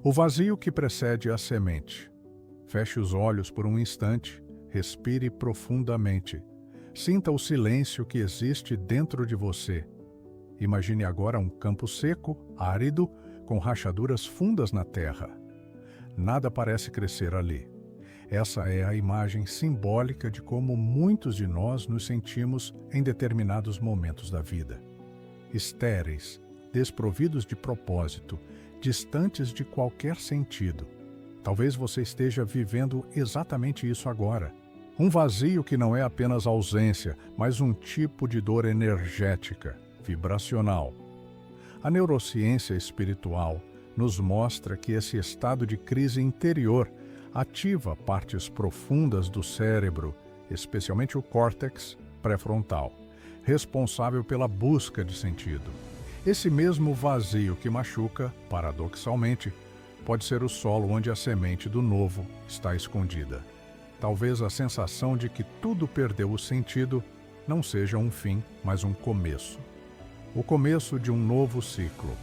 O vazio que precede a semente. Feche os olhos por um instante, respire profundamente. Sinta o silêncio que existe dentro de você. Imagine agora um campo seco, árido, com rachaduras fundas na terra. Nada parece crescer ali. Essa é a imagem simbólica de como muitos de nós nos sentimos em determinados momentos da vida. Estéreis, desprovidos de propósito, distantes de qualquer sentido. Talvez você esteja vivendo exatamente isso agora. Um vazio que não é apenas ausência, mas um tipo de dor energética, vibracional. A neurociência espiritual nos mostra que esse estado de crise interior ativa partes profundas do cérebro, especialmente o córtex pré-frontal, responsável pela busca de sentido. Esse mesmo vazio que machuca, paradoxalmente, pode ser o solo onde a semente do novo está escondida. Talvez a sensação de que tudo perdeu o sentido não seja um fim, mas um começo. O começo de um novo ciclo.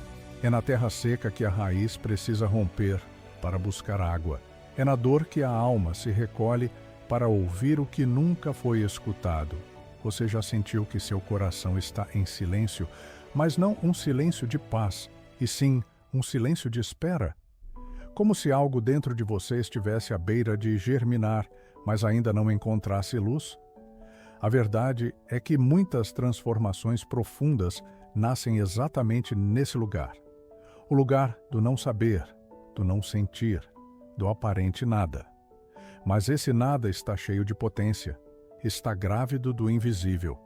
É na terra seca que a raiz precisa romper para buscar água. É na dor que a alma se recolhe para ouvir o que nunca foi escutado. Você já sentiu que seu coração está em silêncio, mas não um silêncio de paz, e sim um silêncio de espera? Como se algo dentro de você estivesse à beira de germinar, mas ainda não encontrasse luz? A verdade é que muitas transformações profundas nascem exatamente nesse lugar. O lugar do não saber, do não sentir, do aparente nada. Mas esse nada está cheio de potência, está grávido do invisível.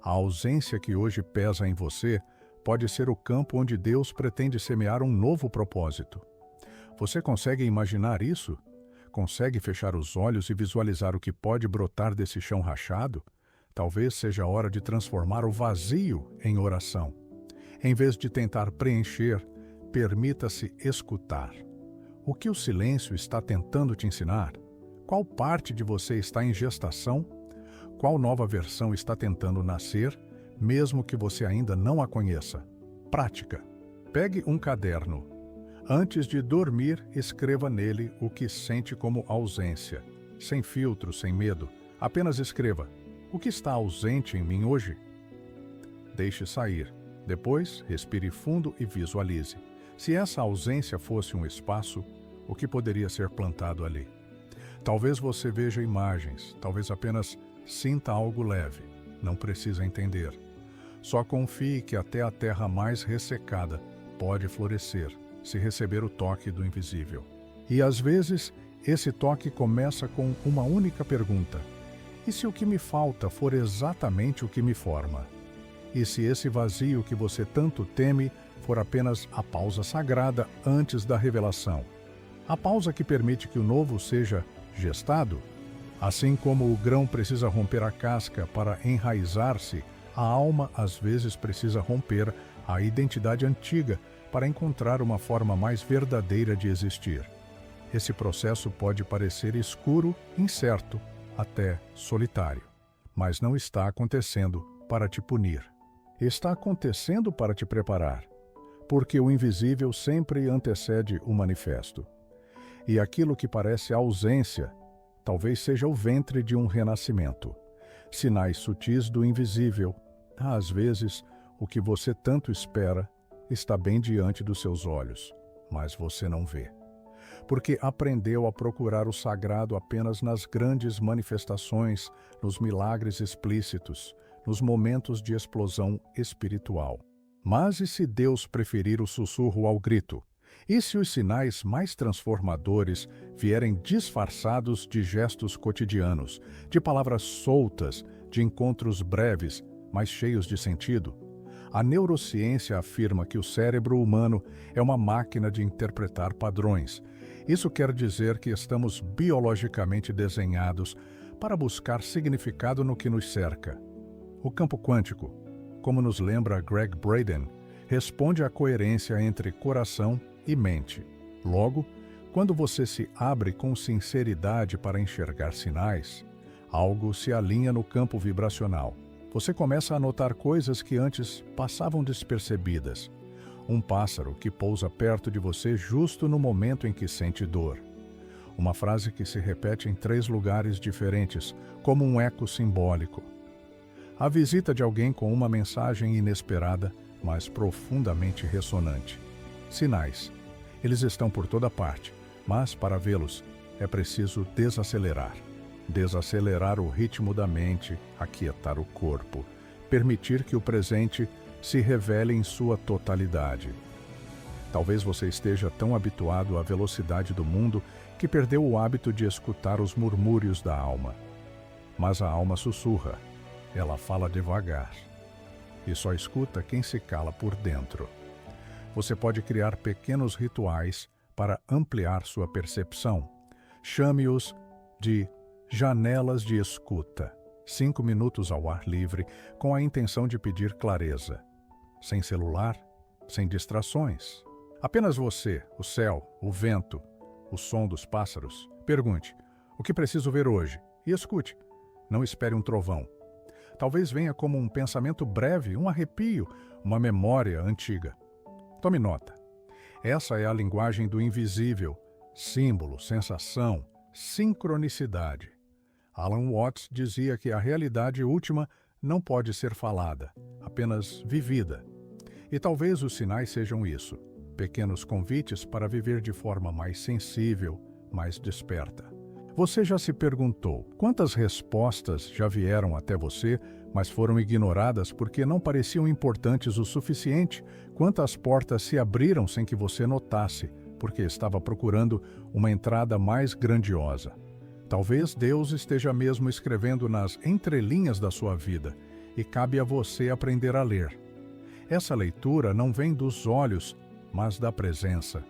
A ausência que hoje pesa em você pode ser o campo onde Deus pretende semear um novo propósito. Você consegue imaginar isso? Consegue fechar os olhos e visualizar o que pode brotar desse chão rachado? Talvez seja a hora de transformar o vazio em oração. Em vez de tentar preencher, permita-se escutar. O que o silêncio está tentando te ensinar? Qual parte de você está em gestação? Qual nova versão está tentando nascer, mesmo que você ainda não a conheça? Prática. Pegue um caderno. Antes de dormir, escreva nele o que sente como ausência. Sem filtro, sem medo. Apenas escreva: o que está ausente em mim hoje? Deixe sair. Depois, respire fundo e visualize. Se essa ausência fosse um espaço, o que poderia ser plantado ali? Talvez você veja imagens, talvez apenas sinta algo leve. Não precisa entender. Só confie que até a terra mais ressecada pode florescer, se receber o toque do invisível. E às vezes, esse toque começa com uma única pergunta: e se o que me falta for exatamente o que me forma? E se esse vazio que você tanto teme for apenas a pausa sagrada antes da revelação? A pausa que permite que o novo seja gestado? Assim como o grão precisa romper a casca para enraizar-se, a alma às vezes precisa romper a identidade antiga para encontrar uma forma mais verdadeira de existir. Esse processo pode parecer escuro, incerto, até solitário, mas não está acontecendo para te punir. Está acontecendo para te preparar, porque o invisível sempre antecede o manifesto. E aquilo que parece ausência, talvez seja o ventre de um renascimento. Sinais sutis do invisível. Às vezes, o que você tanto espera está bem diante dos seus olhos, mas você não vê. Porque aprendeu a procurar o sagrado apenas nas grandes manifestações, nos milagres explícitos, nos momentos de explosão espiritual. Mas e se Deus preferir o sussurro ao grito? E se os sinais mais transformadores vierem disfarçados de gestos cotidianos, de palavras soltas, de encontros breves, mas cheios de sentido? A neurociência afirma que o cérebro humano é uma máquina de interpretar padrões. Isso quer dizer que estamos biologicamente desenhados para buscar significado no que nos cerca. O campo quântico, como nos lembra Gregg Braden, responde à coerência entre coração e mente. Logo, quando você se abre com sinceridade para enxergar sinais, algo se alinha no campo vibracional. Você começa a notar coisas que antes passavam despercebidas. Um pássaro que pousa perto de você justo no momento em que sente dor. Uma frase que se repete em 3 lugares diferentes, como um eco simbólico. A visita de alguém com uma mensagem inesperada, mas profundamente ressonante. Sinais. Eles estão por toda parte, mas para vê-los é preciso desacelerar. Desacelerar o ritmo da mente, aquietar o corpo, permitir que o presente se revele em sua totalidade. Talvez você esteja tão habituado à velocidade do mundo que perdeu o hábito de escutar os murmúrios da alma. Mas a alma sussurra, ela fala devagar. E só escuta quem se cala por dentro. Você pode criar pequenos rituais para ampliar sua percepção. Chame-os de janelas de escuta. 5 minutos ao ar livre, com a intenção de pedir clareza. Sem celular, sem distrações. Apenas você, o céu, o vento, o som dos pássaros. Pergunte, o que preciso ver hoje? E escute. Não espere um trovão. Talvez venha como um pensamento breve, um arrepio, uma memória antiga. Tome nota. Essa é a linguagem do invisível. Símbolo, sensação, sincronicidade. Alan Watts dizia que a realidade última não pode ser falada, apenas vivida. E talvez os sinais sejam isso, pequenos convites para viver de forma mais sensível, mais desperta. Você já se perguntou quantas respostas já vieram até você, mas foram ignoradas porque não pareciam importantes o suficiente? Quantas portas se abriram sem que você notasse, porque estava procurando uma entrada mais grandiosa? Talvez Deus esteja mesmo escrevendo nas entrelinhas da sua vida, e cabe a você aprender a ler. Essa leitura não vem dos olhos, mas da presença.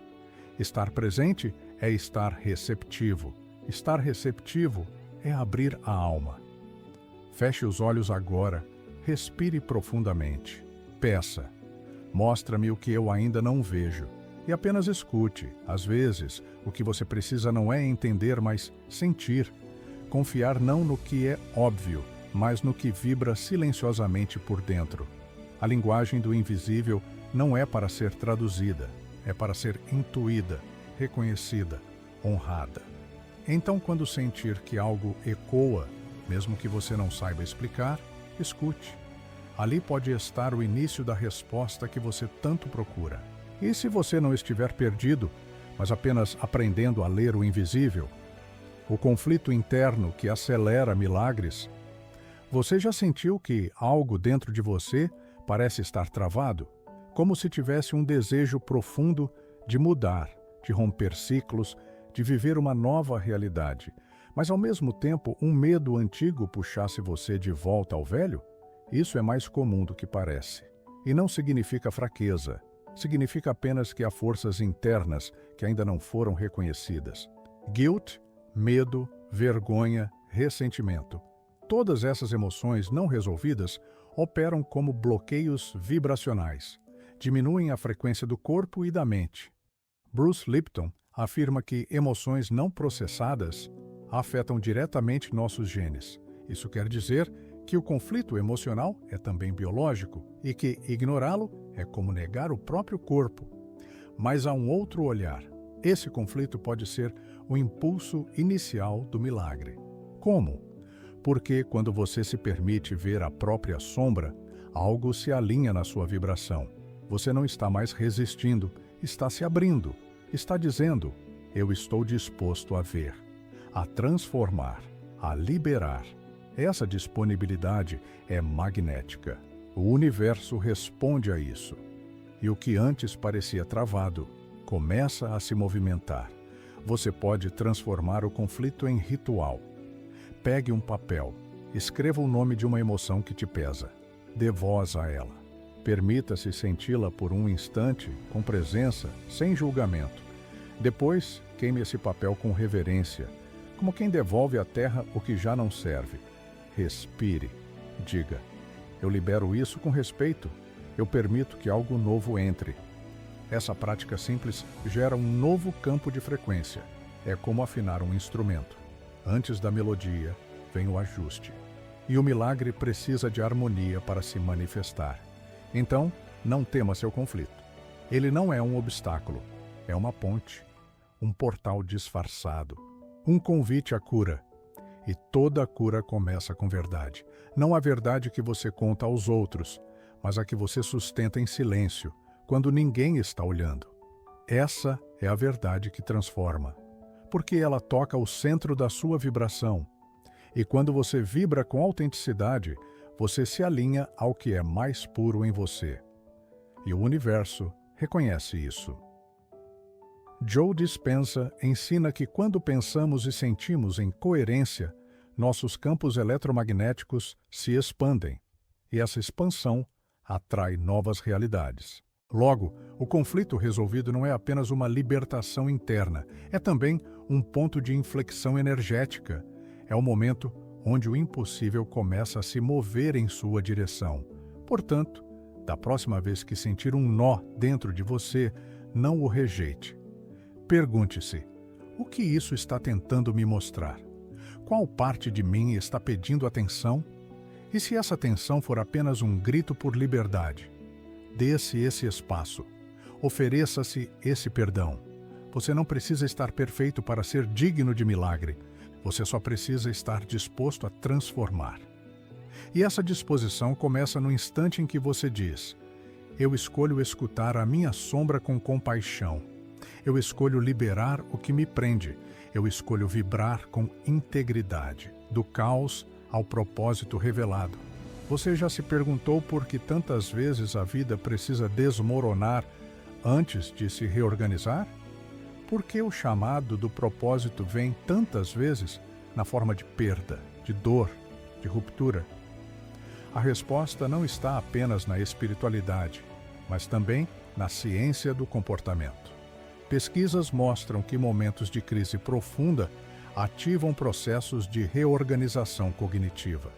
Estar presente é estar receptivo. Estar receptivo é abrir a alma. Feche os olhos agora, respire profundamente. Peça, mostra-me o que eu ainda não vejo. E apenas escute. Às vezes, o que você precisa não é entender, mas sentir. Confiar não no que é óbvio, mas no que vibra silenciosamente por dentro. A linguagem do invisível não é para ser traduzida, é para ser intuída, reconhecida, honrada. Então, quando sentir que algo ecoa, mesmo que você não saiba explicar, escute. Ali pode estar o início da resposta que você tanto procura. E se você não estiver perdido, mas apenas aprendendo a ler o invisível, o conflito interno que acelera milagres, você já sentiu que algo dentro de você parece estar travado? Como se tivesse um desejo profundo de mudar, de romper ciclos, de viver uma nova realidade, mas ao mesmo tempo um medo antigo puxasse você de volta ao velho? Isso é mais comum do que parece. E não significa fraqueza. Significa apenas que há forças internas que ainda não foram reconhecidas. Guilt, medo, vergonha, ressentimento. Todas essas emoções não resolvidas operam como bloqueios vibracionais. Diminuem a frequência do corpo e da mente. Bruce Lipton afirma que emoções não processadas afetam diretamente nossos genes. Isso quer dizer que o conflito emocional é também biológico e que ignorá-lo é como negar o próprio corpo. Mas há um outro olhar. Esse conflito pode ser o impulso inicial do milagre. Como? Porque quando você se permite ver a própria sombra, algo se alinha na sua vibração. Você não está mais resistindo, está se abrindo, está dizendo, eu estou disposto a ver, a transformar, a liberar. Essa disponibilidade é magnética. O universo responde a isso. E o que antes parecia travado, começa a se movimentar. Você pode transformar o conflito em ritual. Pegue um papel, escreva o nome de uma emoção que te pesa. Dê voz a ela. Permita-se senti-la por um instante, com presença, sem julgamento. Depois, queime esse papel com reverência, como quem devolve à terra o que já não serve. Respire. Diga, eu libero isso com respeito. Eu permito que algo novo entre. Essa prática simples gera um novo campo de frequência. É como afinar um instrumento. Antes da melodia, vem o ajuste. E o milagre precisa de harmonia para se manifestar. Então, não tema seu conflito. Ele não é um obstáculo, é uma ponte, um portal disfarçado, um convite à cura. E toda a cura começa com verdade. Não a verdade que você conta aos outros, mas a que você sustenta em silêncio, quando ninguém está olhando. Essa é a verdade que transforma, porque ela toca o centro da sua vibração. E quando você vibra com autenticidade, você se alinha ao que é mais puro em você. E o universo reconhece isso. Joe Dispenza ensina que quando pensamos e sentimos em coerência, nossos campos eletromagnéticos se expandem, e essa expansão atrai novas realidades. Logo, o conflito resolvido não é apenas uma libertação interna, é também um ponto de inflexão energética. É o momento onde o impossível começa a se mover em sua direção. Portanto, da próxima vez que sentir um nó dentro de você, não o rejeite. Pergunte-se: o que isso está tentando me mostrar? Qual parte de mim está pedindo atenção? E se essa atenção for apenas um grito por liberdade? Dê-se esse espaço. Ofereça-se esse perdão. Você não precisa estar perfeito para ser digno de milagre. Você só precisa estar disposto a transformar. E essa disposição começa no instante em que você diz: eu escolho escutar a minha sombra com compaixão. Eu escolho liberar o que me prende. Eu escolho vibrar com integridade, do caos ao propósito revelado. Você já se perguntou por que tantas vezes a vida precisa desmoronar antes de se reorganizar? Por que o chamado do propósito vem tantas vezes na forma de perda, de dor, de ruptura? A resposta não está apenas na espiritualidade, mas também na ciência do comportamento. Pesquisas mostram que momentos de crise profunda ativam processos de reorganização cognitiva.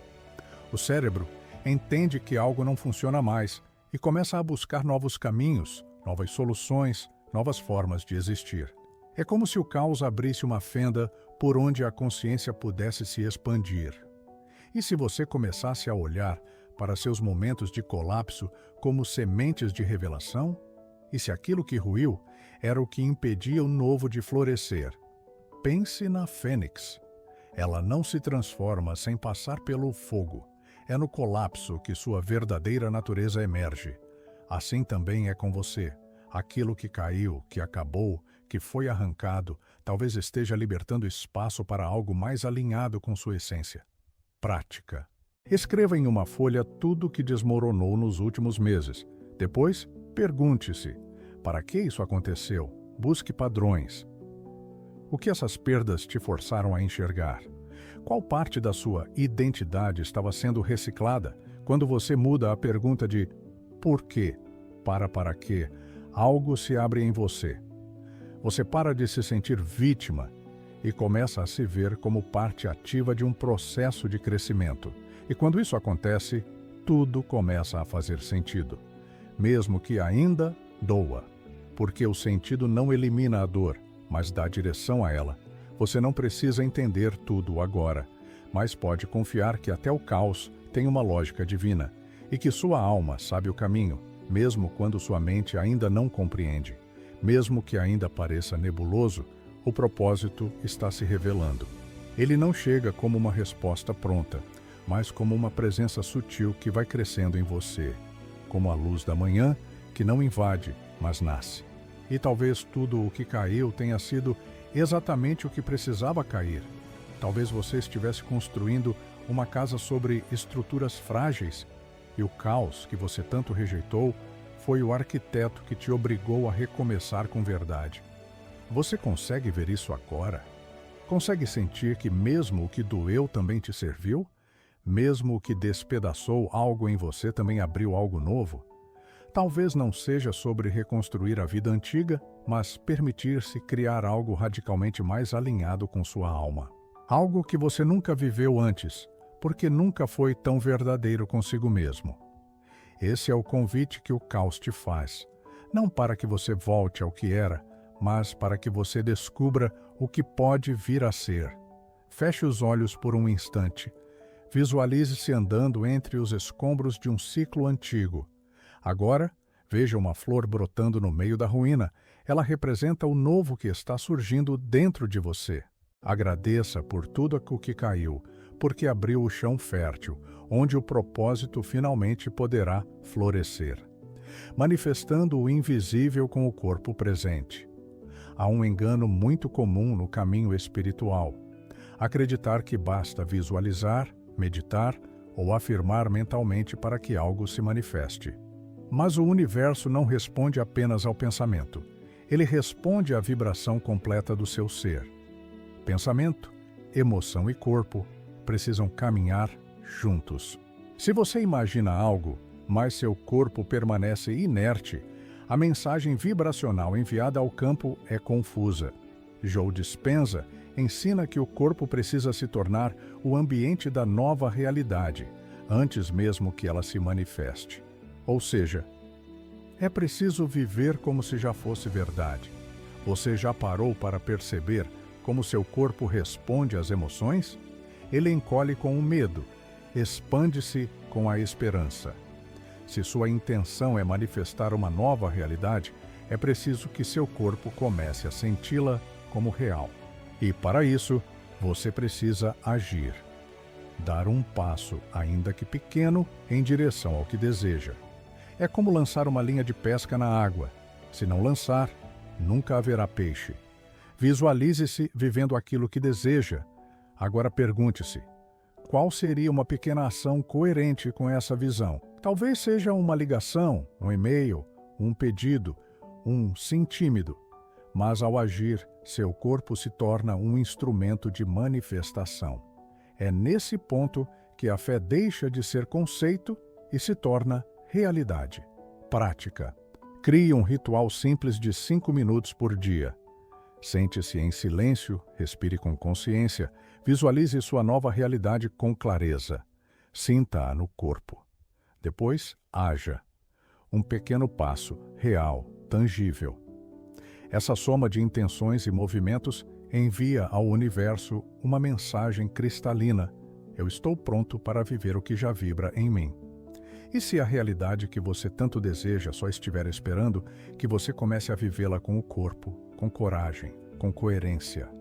O cérebro entende que algo não funciona mais e começa a buscar novos caminhos, novas soluções, novas formas de existir. É como se o caos abrisse uma fenda por onde a consciência pudesse se expandir. E se você começasse a olhar para seus momentos de colapso como sementes de revelação? E se aquilo que ruiu era o que impedia o novo de florescer? Pense na fênix. Ela não se transforma sem passar pelo fogo. É no colapso que sua verdadeira natureza emerge. Assim também é com você. Aquilo que caiu, que acabou, que foi arrancado, talvez esteja libertando espaço para algo mais alinhado com sua essência. Prática. Escreva em uma folha tudo o que desmoronou nos últimos meses. Depois, pergunte-se: para que isso aconteceu? Busque padrões. O que essas perdas te forçaram a enxergar? Qual parte da sua identidade estava sendo reciclada quando você muda a pergunta de por quê para quê? Algo se abre em você. Você para de se sentir vítima e começa a se ver como parte ativa de um processo de crescimento. E quando isso acontece, tudo começa a fazer sentido, mesmo que ainda doa, porque o sentido não elimina a dor, mas dá direção a ela. Você não precisa entender tudo agora, mas pode confiar que até o caos tem uma lógica divina e que sua alma sabe o caminho, mesmo quando sua mente ainda não compreende. Mesmo que ainda pareça nebuloso, o propósito está se revelando. Ele não chega como uma resposta pronta, mas como uma presença sutil que vai crescendo em você, como a luz da manhã que não invade, mas nasce. E talvez tudo o que caiu tenha sido exatamente o que precisava cair. Talvez você estivesse construindo uma casa sobre estruturas frágeis e o caos que você tanto rejeitou foi o arquiteto que te obrigou a recomeçar com verdade. Você consegue ver isso agora? Consegue sentir que mesmo o que doeu também te serviu? Mesmo o que despedaçou algo em você também abriu algo novo? Talvez não seja sobre reconstruir a vida antiga, mas permitir-se criar algo radicalmente mais alinhado com sua alma. Algo que você nunca viveu antes, porque nunca foi tão verdadeiro consigo mesmo. Esse é o convite que o caos te faz, não para que você volte ao que era, mas para que você descubra o que pode vir a ser. Feche os olhos por um instante. Visualize-se andando entre os escombros de um ciclo antigo. Agora, Veja uma flor brotando no meio da ruína. Ela representa o novo que está surgindo dentro de você. Agradeça por tudo o que caiu, porque abriu o chão fértil, onde o propósito finalmente poderá florescer, manifestando o invisível com o corpo presente. Há um engano muito comum no caminho espiritual: acreditar que basta visualizar, meditar ou afirmar mentalmente para que algo se manifeste. Mas o universo não responde apenas ao pensamento. Ele responde à vibração completa do seu ser. Pensamento, emoção e corpo precisam caminhar juntos. Se você imagina algo, mas seu corpo permanece inerte, a mensagem vibracional enviada ao campo é confusa. Joe Dispenza ensina que o corpo precisa se tornar o ambiente da nova realidade, antes mesmo que ela se manifeste. Ou seja, é preciso viver como se já fosse verdade. Você já parou para perceber como seu corpo responde às emoções? Ele encolhe com o medo, expande-se com a esperança. Se sua intenção é manifestar uma nova realidade, é preciso que seu corpo comece a senti-la como real. E para isso, você precisa agir. Dar um passo, ainda que pequeno, em direção ao que deseja. É como lançar uma linha de pesca na água. Se não lançar, nunca haverá peixe. Visualize-se vivendo aquilo que deseja. Agora pergunte-se: qual seria uma pequena ação coerente com essa visão? Talvez seja uma ligação, um e-mail, um pedido, um sim tímido. Mas ao agir, seu corpo se torna um instrumento de manifestação. É nesse ponto que a fé deixa de ser conceito e se torna realidade. Prática. Crie um ritual simples de 5 minutos por dia. Sente-se em silêncio, respire com consciência, visualize sua nova realidade com clareza. Sinta-a no corpo. Depois, haja. Um pequeno passo, real, tangível. Essa soma de intenções e movimentos envia ao universo uma mensagem cristalina: eu estou pronto para viver o que já vibra em mim. E se a realidade que você tanto deseja só estiver esperando que você comece a vivê-la com o corpo, com coragem, com coerência?